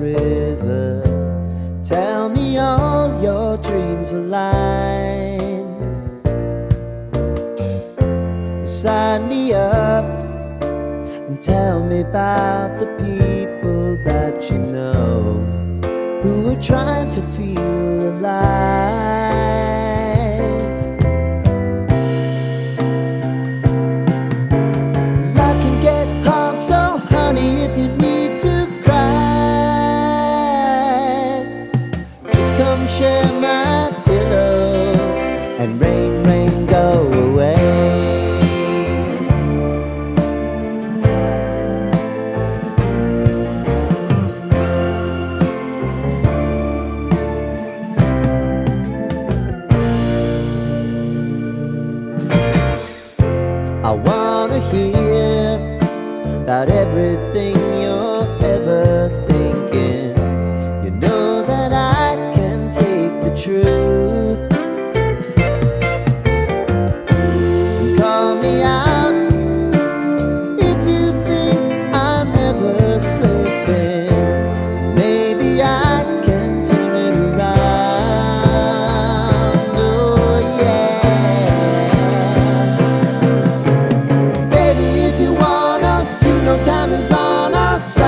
river. Tell me all your dreams align. Sign me up and tell me about the people that you know who are trying to feel alive. Life can get hard, so honey, if you need to cry, just come share my pillow and rain, rain, go away. I wanna hear about everything you're ever thinking. You know that I can take the truth. And call me out if you think I'm never slipping. Maybe I can turn it around. Oh yeah. Time is on our side.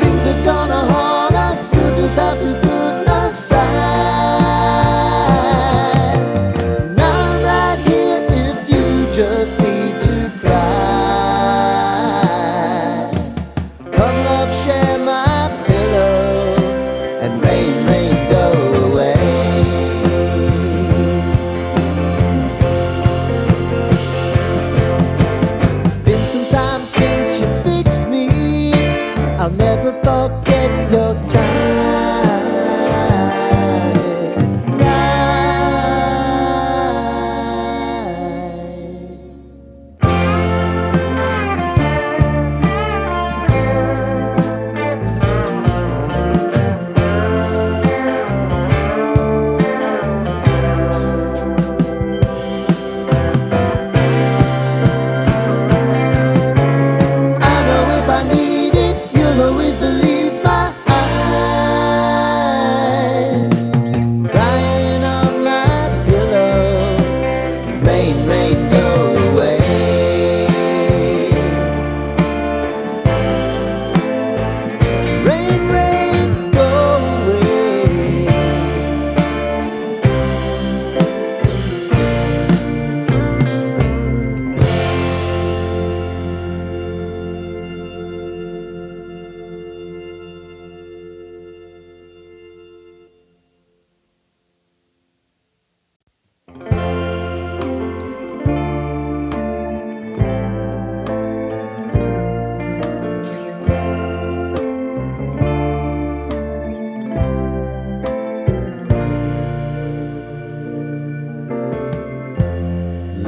Things are gonna haunt us, we'll just have to put aside. And I'm right here if you just need to cry. Come love, share my pillow and rain, rain, go away. Since you fixed me, I'll never forget your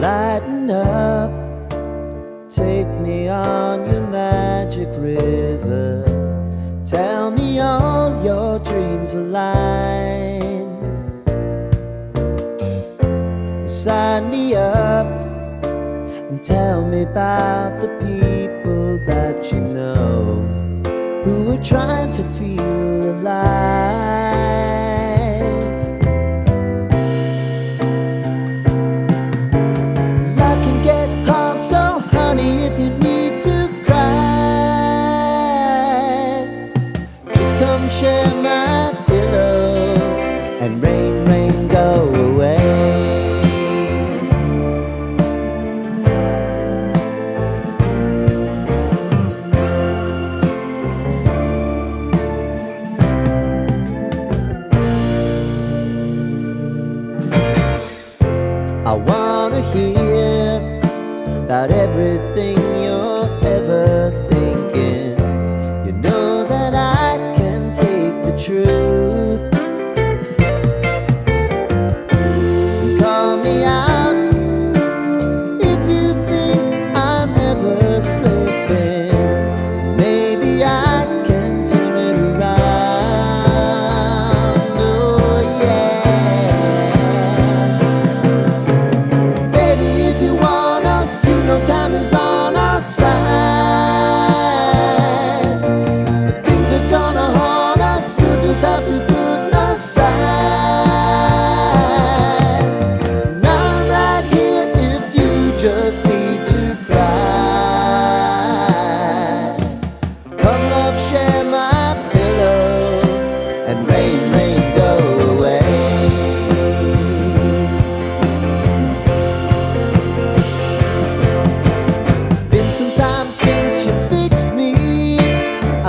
lighten up, take me on your magic river. Tell me all your dreams align. Sign me up and tell me about the people that you know who are trying to feel alive. So honey, if you need to cry, just come share my pillow and rain, rain, go away.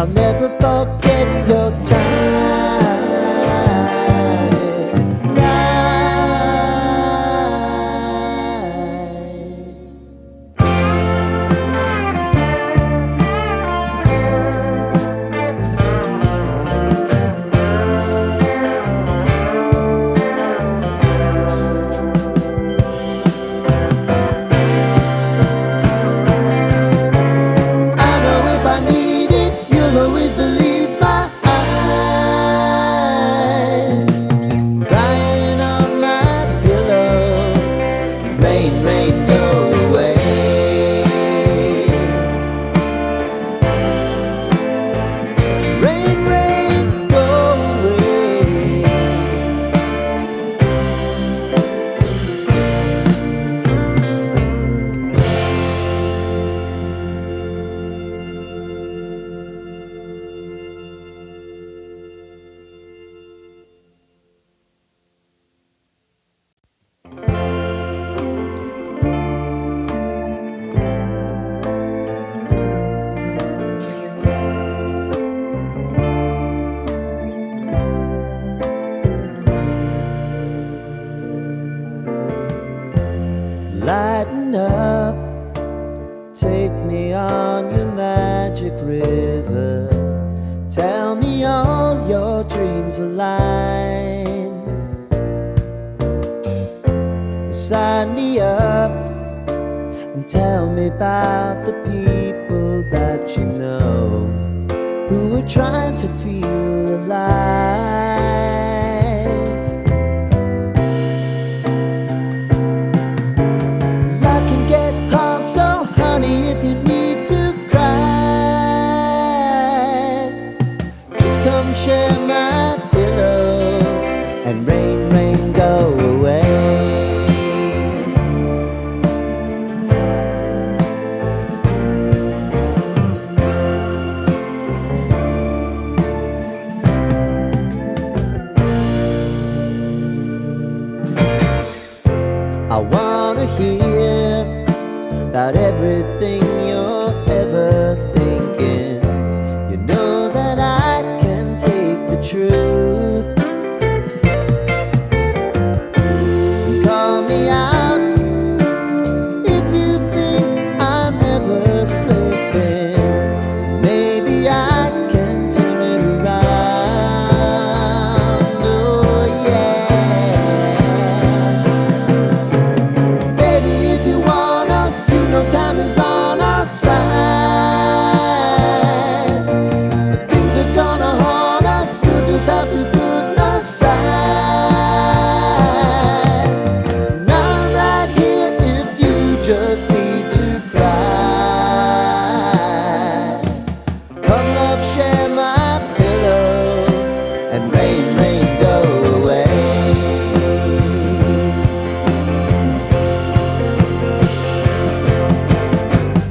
I'll never forget your time. Lighten up, take me on your magic river. Tell me all your dreams align. Sign me up and tell me about the people that you know who are trying to feel alive. Life can get hard, so honey, if you need to cry, just come share my pillow and rain, rain, go away. I wanna hear about everything you're ever thinking. You know that I can take the truth. Call me out if you think I'm ever slipping. Maybe I can turn it around. Oh yeah. Baby, if you want us, you know time is on our side. Things are gonna haunt us, we'll just have to put aside. And I'm right here if you just need to cry. Come love, share my pillow and rain, rain, go away.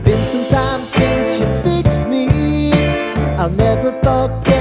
Been some time since you fixed me, I'll never forget